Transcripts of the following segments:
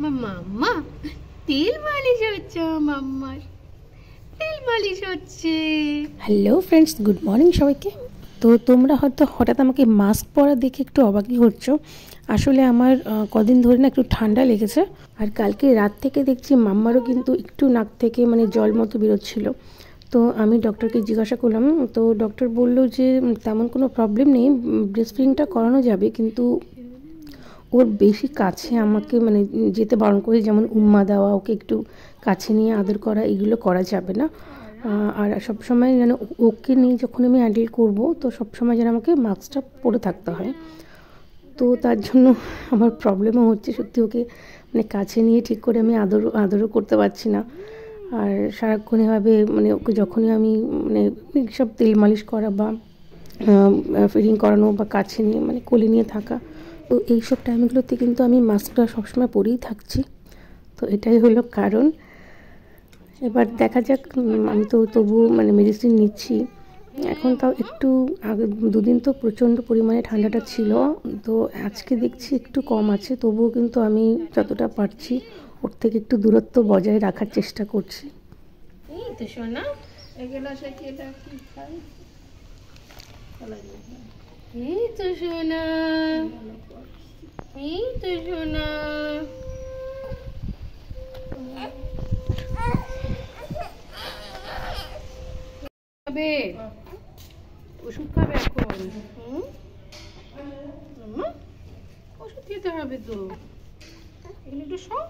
মাম্মা তেল মালিশ হচ্ছে, মাম্মার তেল মালিশ হচ্ছে। হ্যালো ফ্রেন্ডস, গুড মর্নিং সবাইকে। তো তোমরা হয়তো হঠাৎ আমাকে মাস্ক পরা দেখে একটু অবাকই হচ্ছ। আসলে আমার কদিন ধরে না একটু ঠান্ডা লেগেছে, আর কালকে রাত থেকে দেখছি মাম্মারও কিন্তু একটু নাক থেকে মানে জল মতো বেরোচ্ছিল। তো আমি ডক্টরকে জিজ্ঞাসা করলাম, তো ডক্টর বলল যে তেমন কোনো প্রবলেম নেই, ব্রেস্ট ফিডিংটা করানো যাবে, কিন্তু ওর বেশি কাছে আমাকে মানে যেতে বারণ করে, যেমন উম্মা দেওয়া, ওকে একটু কাছে নিয়ে আদর করা, এগুলো করা যাবে না। আর সবসময় যেন ওকে নিয়ে যখন আমি হ্যান্ডেল করব, তো সবসময় যেন আমাকে মাস্কটা পরে থাকতে হয়। তো তার জন্য আমার প্রবলেমও হচ্ছে সত্যি, ওকে মানে কাছে নিয়ে ঠিক করে আমি আদরও করতে পারছি না। আর সারাক্ষণ এভাবে মানে ওকে যখনই আমি মানে সব তেল মালিশ করা বা ফিডিং করানো বা কাছে নিয়ে মানে কোলে নিয়ে থাকা, তো এইসব টাইমগুলোতে কিন্তু আমি মাস্কটা সবসময় পরেই থাকছি। তো এটাই হলো কারণ। এবার দেখা যাক, আমি তো তবুও মানে মেডিসিন নিচ্ছি এখন। তাও একটু আগে দুদিন তো প্রচণ্ড পরিমাণে ঠান্ডাটা ছিল, তো আজকে দেখছি একটু কম আছে, তবুও কিন্তু আমি যতটা পারছি ওর থেকে একটু দূরত্ব বজায় রাখার চেষ্টা করছি। এই তো সোনা, এগুলো সে কি খাই, এই তো সোনা, এই তো সোনা। খাবে ওষুধ, খাবে এখন। ওষুধ খেতে হবে তো, এগুলো একটু সব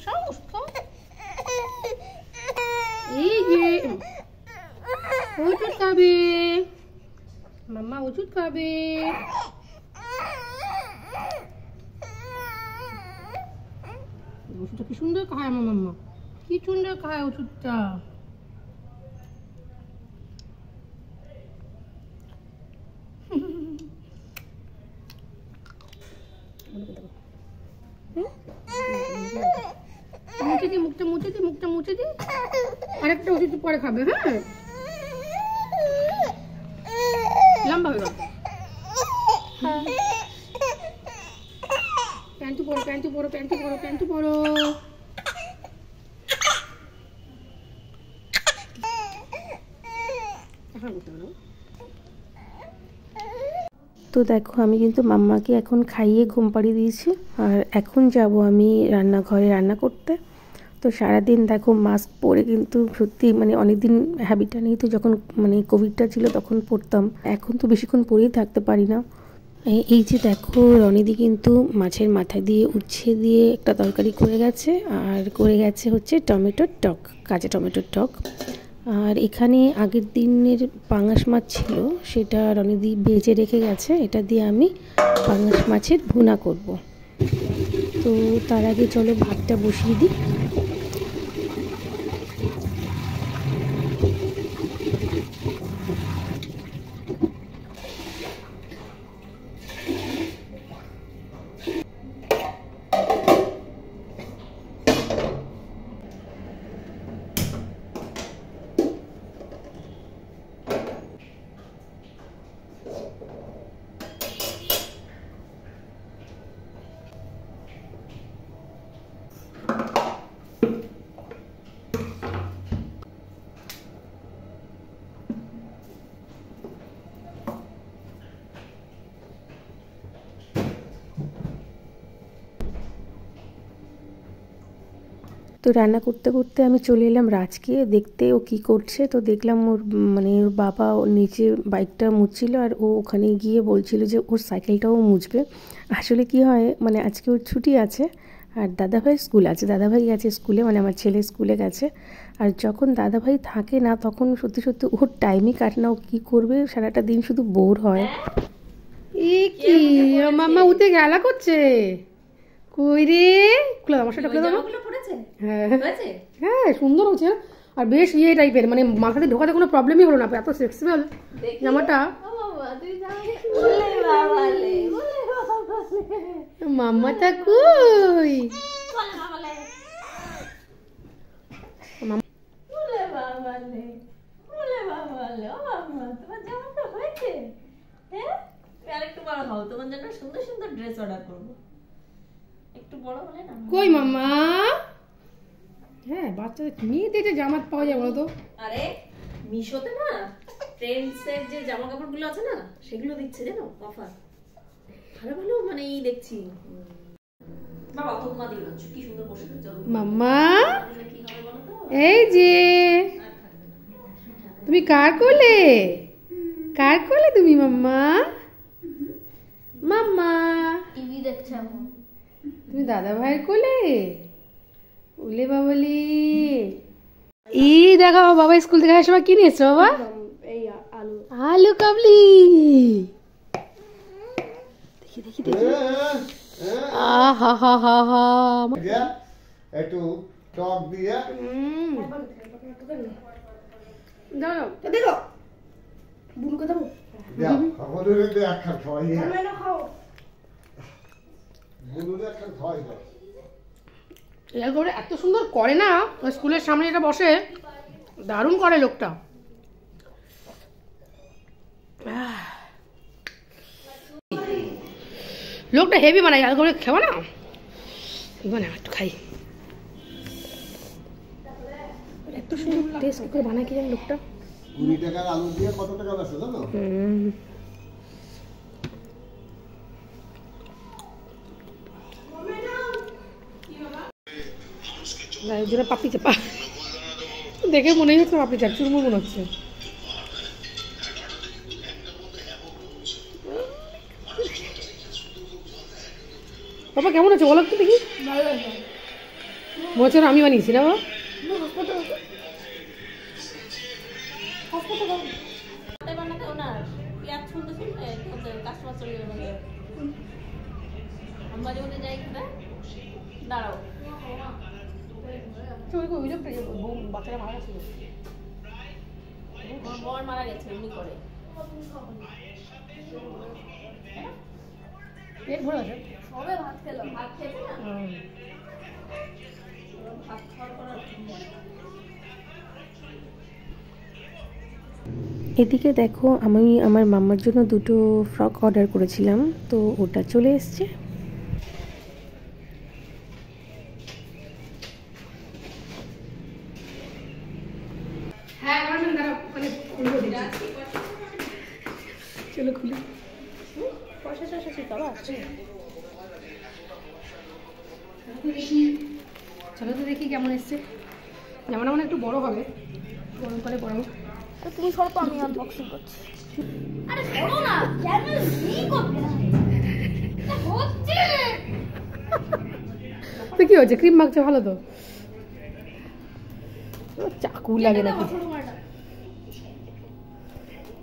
সব ওষুধ খাও। এই যে ওষুধ খাবে মাম্মা, ওষুধ খাবে। ওষুধটা কি সুন্দর খায় আমার মাম্মা, কি সুন্দর খায় ওষুধটা। মুছে দি, মুখটা মুছে দি, মুখটা মুছে দি। আরেকটা ওষুধ পরে খাবে, হ্যাঁ লম্বা হয়ে গেল। প্যান্টু পরো, প্যান্টু পরো, প্যান্টু পরো, প্যান্টু পরো। তো দেখো, আমি কিন্তু মাম্মাকে এখন খাইয়ে ঘুম পাড়িয়ে দিয়েছি, আর এখন যাব আমি রান্নাঘরে রান্না করতে। তো সারাদিন দেখো মাস্ক পরে কিন্তু সত্যি মানে অনেকদিন হ্যাবিটটা নেই, তো যখন মানে কোভিডটা ছিল তখন পরতাম, এখন তো বেশিক্ষণ পরেই থাকতে পারি না। এই যে দেখো, রনিদি কিন্তু মাছের মাথা দিয়ে উচ্ছে দিয়ে একটা তরকারি করে গেছে, আর করে গেছে হচ্ছে টমেটোর টক, কাঁচা টমেটোর টক। আর এখানে আগের দিনের পাঙাশ মাছ ছিল, সেটা রনিদি ভেজে রেখে গেছে, এটা দিয়ে আমি পাঙাশ মাছের ভুনা করব। তো তার আগে চলো ভাতটা বসিয়ে দিই। তো রান্না করতে করতে আমি চলে এলাম রাজকে দেখতে, ও কি করছে। তো দেখলাম ওর মানে ওর বাবা ওর নিচে বাইকটা মুছছিল, আর ও ওখানে গিয়ে বলছিল যে ওর সাইকেলটাও মুছবে। আসলে কি হয়, মানে আজকে ওর ছুটি আছে, আর দাদাভাই স্কুল আছে, দাদাভাই গেছে স্কুলে, মানে আমার ছেলে স্কুলে গেছে। আর যখন দাদাভাই থাকে না, তখন সত্যি সত্যি ওর টাইমই কাটে না, ও কী করবে, সারাটা দিন শুধু বোর হয়। এ কি মাম্মা উঠে গেলা করছে, কই রে, খুলে দাও মশাটা, খুলে দাও। হ্যাঁ হ্যাঁ, সুন্দর হচ্ছে, আর বেশ ইয়ে টাইপের, মানে মাথাতে ঢোকাতে কোনো প্রবলেমই হলো না, এত ফ্লেক্সিবল জামাটা। মাম্মাটা কই, আরেকটু বড় হও, তোমার জন্য সুন্দর সুন্দর ড্রেস অর্ডার করবো। একটু কই মাম্মা? হ্যাঁ বাচ্চাদের মেয়েদের জামা পাওয়া যায় বলো তো? আরে মিশোতে না ট্রেন্ডসের যে জামা কাপড়গুলো আছে না সেগুলো দিচ্ছে জানো অফার। ভালো ভালো মানে এই দেখছি বাবা তোমা দিল কি সুন্দর বসে রয়েছে মাম্মা। এই যে তুমি কার কোলে? কার কোলে তুমি মাম্মা? মাম্মা টিভি দেখছে এখন। তুমি দাদা ভাইয়ের কোলে? ওলে বাবলি। এই দেখো বাবা স্কুল থেকে আসার সময় কি নিয়েছো বাবা? এই আলু আলু কাবলি। দেখি দেখি দেখি। আহা হা হা হা। একটু টক দিয়ে দাও দেখো বুনুকে দেবো। দাও আমাদের একটা খাওয়াই খাও। বুনুরে একটা খাওয়াই দাও। এর করে এত সুন্দর করে না, ওই স্কুলের সামনে যেটা বসে দারুণ করে লোকটা। লোকটা হেভি বানায়, আর করে খাবো না মানে একটু খাই। এত সুন্দর টেস্ট করে বানায় কি জানি লোকটা। 20 টাকার আলু দিয়ে কত টাকা বেচে জানো? যেটা পাপড়ি চাপা দেখে মনে হচ্ছে পাপড়ি চাপ, চুরমুর মনে হচ্ছে। বাবা কেমন আছে বলো তো দেখি। বছর আমি বানিয়েছি না বাবা? দাঁড়াও বাচ্চারা মারা ছিল, বর মারা গেছে এমনি করে। পেট ভরে আছে। সবে ভাত খেলো। ভাত খেয়েছে না ভাত খাওয়ার পর এদিকে দেখো আমি আমার মাম্মার জন্য দুটো ফ্রক অর্ডার করেছিলাম, তো ওটা চলে এসছে। চলো খুলে পয়সা টয়সা ঠিক বাবা আছে। চলো তো দেখি কেমন এসছে। যেমন আমার একটু বড় হবে, গরম করে বড়। তো তুমি সরো তো, আমি আনবক্সিং করছি। আরে সরো না, ক্যামেরা কি করবে না হচ্ছে। তো কি হচ্ছে, ক্রিম মাখছে ভালো তো। চাকু লাগে না কিছু।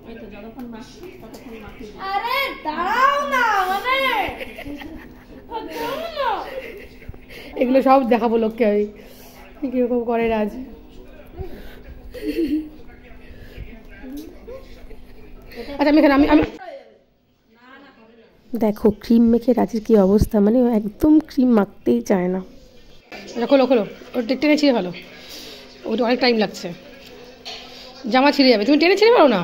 এই তো যতক্ষণ মাখছি ততক্ষণ মাখি। আরে দাঁড়াও না মানে এগুলো সব দেখাবো লোককে আমি কিরকম করে রাজ। আচ্ছা আমি এখানে আমি দেখো ক্রিম মেখে রাজির কি অবস্থা, মানে ও একদম ক্রিম মাখতেই চায় না। আচ্ছা খোলো খোলো, ওর টেনে ছিঁড়ে ভালো, ওটা অনেক টাইম লাগছে, জামা ছিঁড়ে যাবে। তুমি টেনে ছিঁড়ে পারো না?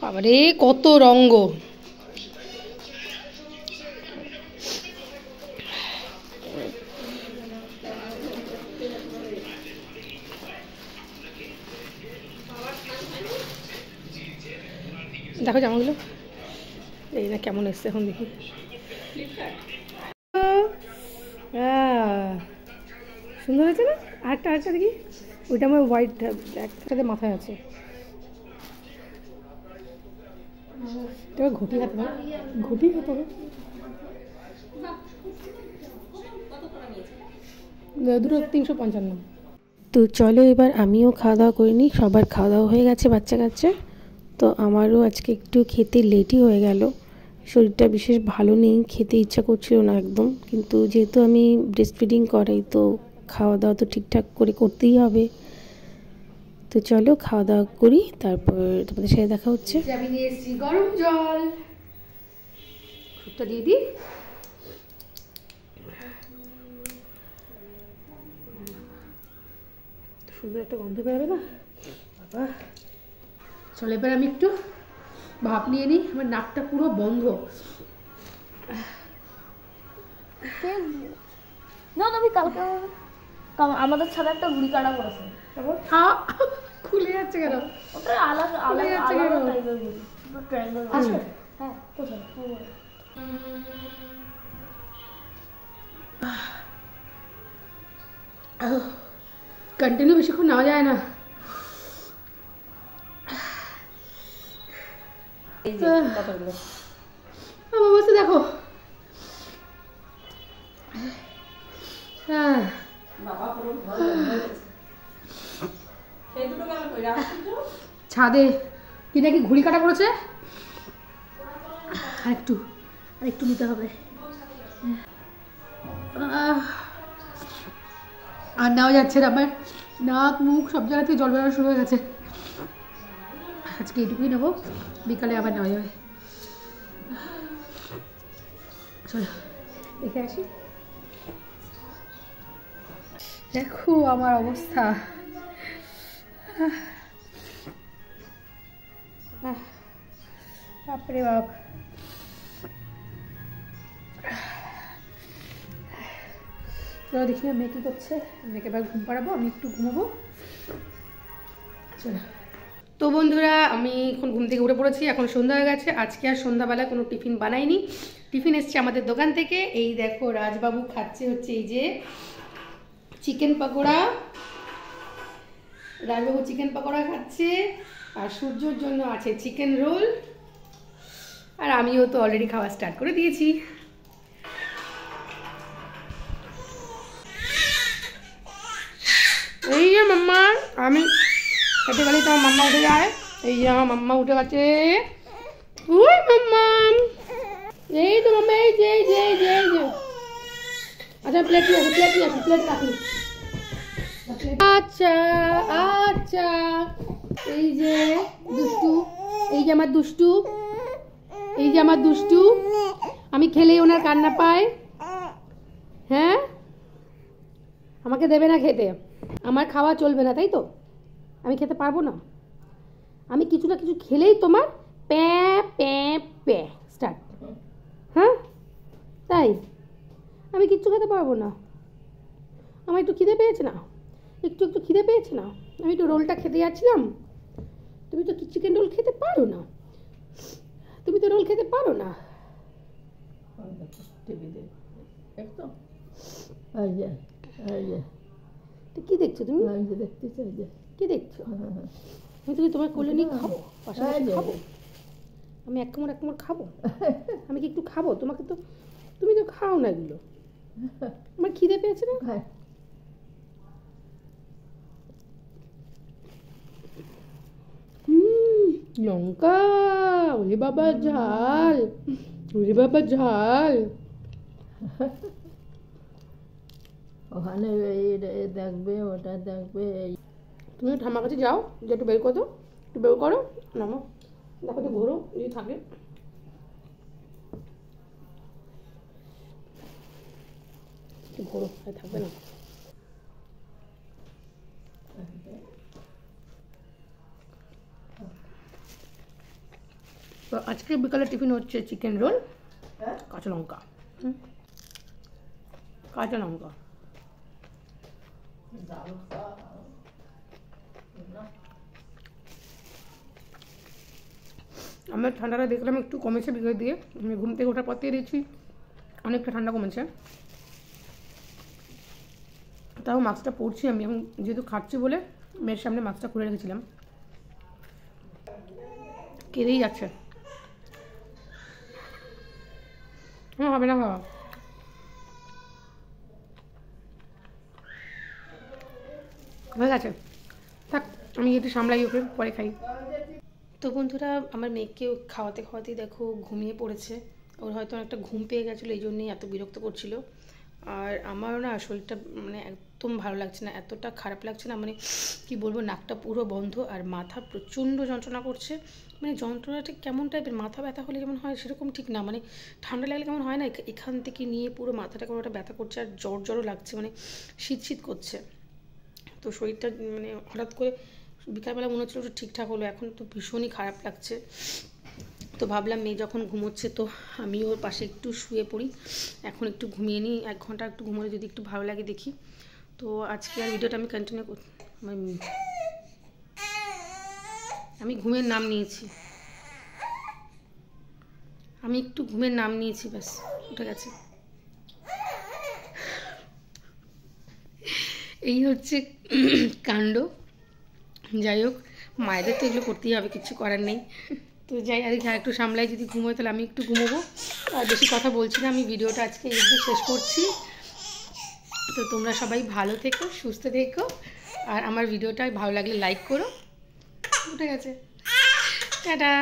বাবারে কত রঙ্গ। দেখো জামাগুলো এই না কেমন এসছে এখন দেখি। সুন্দর হয়েছে না? আরেকটা আরেকটা দেখি, ওইটা আমার হোয়াইট একসাথে মাথায় আছে। ঘটি হাতে না, ঘটি হাতে দুটো 355। তো চলো এবার আমিও খাওয়া দাওয়া করে নিই। সবার খাওয়া দাওয়া হয়ে গেছে বাচ্চা কাচ্চা, তো আমারও আজকে একটু খেতে লেটই হয়ে গেল। শরীরটা বিশেষ ভালো নেই, খেতে ইচ্ছা করছিল না একদম, কিন্তু যেহেতু আমি ব্রেস্ট ফিডিং করাই তো খাওয়া দাওয়া তো ঠিকঠাক করে করতেই হবে। তো চলো খাওয়া দাওয়া করি, তারপর তোমাদের সাথে দেখা হচ্ছে। আমি নিয়ে এসেছি গরম জল, সুপটা দিয়ে দিই। সুন্দর একটা গন্ধ বেরোবে না বাবা। চলো এবার আমি একটু ভাপ নিয়ে নিই, আমার নাকটা পুরো বন্ধ। না তুমি কালকে আমাদের সাথে একটা ঘুড়ি কাটা করেছে খুলে যাচ্ছে কেন? ওটা আলাদা আলাদা আলাদা টাইপের ঘুড়ি, ওটা ট্রায়াঙ্গেল আছে। হ্যাঁ কোথায়? কন্টিনিউ বেশিক্ষণ নেওয়া যায় না। আমার অবস্থা দেখো। ছাদে কি নাকি ঘুড়ি কাটা করেছে, আরেকটু নিতে হবে। আর নেওয়া যাচ্ছে না, আমার নাক মুখ সব জায়গা থেকে জল বেরোনো শুরু হয়ে গেছে। আজকে এইটুকুই নেবো, বিকালে আবার নেওয়া যাবে। চলো দেখে আসি। দেখো আমার অবস্থা, বাপরে বাপ। চলো দেখি না মেয়ে কী করছে। মেয়েকে এবার ঘুম পাড়াবো, আমি একটু ঘুমাবো। চলো। তো বন্ধুরা, আমি এখন ঘুম থেকে উঠে পড়েছি, এখন সন্ধ্যা হয়ে গেছে। আজকে আর সন্ধ্যাবেলায় কোনো টিফিন বানাইনি। টিফিন এসছে আমাদের দোকান থেকে। এই দেখো রাজবাবু খাচ্ছে হচ্ছে এই যে চিকেন পকোড়া। রাজবাবু চিকেন পকোড়া খাচ্ছে, আর সূর্যর জন্য আছে চিকেন রোল। আর আমিও তো অলরেডি খাওয়া স্টার্ট করে দিয়েছি। এই যে মাম্মা, আমি খেতে গেলেই তো আমার মাম্মা উঠে যায়। এই যে আমার মাম্মা উঠে গেছে। ওই মাম্মা, এই তো মাম্মা, এই যে এই যে এই যে এই যে। আচ্ছা প্লেট নিয়ে আসো, প্লেট নিয়ে আসো, প্লেট রাখি। আচ্ছা আচ্ছা, এই যে দুষ্টু, এই যে আমার দুষ্টু, এই যে আমার দুষ্টু। আমি খেলেই ওনার কান্না পায়। হ্যাঁ, আমাকে দেবে না খেতে, আমার খাওয়া চলবে না, তাই তো? আমি খেতে পারবো না, আমি কিছু না কিছু খেলেই তোমার প্যা প্যা প্যা স্টার্ট। হ্যাঁ তাই, আমি কিচ্ছু খেতে পারবো না। আমার একটু খিদে পেয়েছে না, একটু খিদে পেয়েছে না, আমি একটু রোলটা খেতে যাচ্ছিলাম। তুমি তো চিকেন রোল খেতে পারো না, তুমি তো রোল খেতে পারো না। কি দেখছো তুমি? কি দেখছো? আমি তুমি তোমার কোলে নিয়ে খাবো, পাশাপাশি খাবো। আমি এক কামড় খাবো। আমি কি একটু খাবো? তোমাকে তো, তুমি তো খাও না এগুলো। আমার খিদে পেয়েছে না। লঙ্কা, ওরে বাবা ঝাল, ওরে বাবা ঝাল। ওখানে দেখবে, ওটা দেখবে। তুমি ঠাম্মার কাছে যাও, যে একটু বের করো, একটু বের করো, নামো, দেখো তো ঘোরো যদি থাকে। ঘোরো, থাকবে না। তো আজকে বিকালে টিফিন হচ্ছে চিকেন রোল, কাঁচা লঙ্কা, কাঁচা লঙ্কা। আমার ঠান্ডাটা দেখলাম একটু কমেছে বিকেল দিয়ে। আমি ঘুম থেকে ওঠার পর থেকে দেখছি অনেকটা ঠান্ডা কমেছে। তাও মাস্কটা পরছি আমি এখন, যেহেতু খাচ্ছি বলে মেয়ের সামনে মাস্কটা খুলে রেখেছিলাম। কেঁদেই যাচ্ছে। হ্যাঁ, হবে না খাওয়া। হয়ে গেছে, থাক, আমি একটু সামলাই, ওকে পরে খাই। তো বন্ধুরা, আমার মেয়েকে খাওয়াতে খাওয়াতেই দেখো ঘুমিয়ে পড়েছে। ওর হয়তো অনেকটা ঘুম পেয়ে গেছিলো, এই জন্যই এত বিরক্ত করছিল। আর আমারও না শরীরটা মানে একদম ভালো লাগছে না, এতটা খারাপ লাগছে না, মানে কি বলবো, নাকটা পুরো বন্ধ আর মাথা প্রচণ্ড যন্ত্রণা করছে। মানে যন্ত্রণাটা কেমন টাইপের, মাথা ব্যথা হলে যেমন হয় সেরকম ঠিক না, মানে ঠান্ডা লাগলে কেমন হয় না, এখান থেকে নিয়ে পুরো মাথাটা কেমন একটা ব্যথা করছে, আর জ্বরও লাগছে, মানে শীত করছে। তো শরীরটা মানে হঠাৎ করে বিকালবেলা মনে হচ্ছিল ঠিকঠাক হলো, এখন তো ভীষণই খারাপ লাগছে। তো ভাবলাম মেয়ে যখন ঘুমোচ্ছে তো আমি ওর পাশে একটু শুয়ে পড়ি, এখন একটু ঘুমিয়ে নিই, 1 ঘন্টা একটু ঘুমোলে যদি একটু ভালো লাগে দেখি। তো আজকে আর ভিডিওটা আমি কন্টিনিউ আমি ঘুমের নাম নিয়েছি, আমি একটু ঘুমের নাম নিয়েছি, ব্যাস উঠে গেছে। এই হচ্ছে কাণ্ড। যাই হোক, মায়েদের তো এগুলো করতেই হবে, কিছু করার নেই। তো যাই আর একটু সামলাই, যদি ঘুমোয় তাহলে আমি একটু ঘুমোবো। আর বেশি কথা বলছি না, আমি ভিডিওটা আজকে একটু শেষ করছি। তো তোমরা সবাই ভালো থেকো, সুস্থ থেকো, আর আমার ভিডিওটা ভালো লাগলে লাইক করো। উঠে গেছে, টাটা।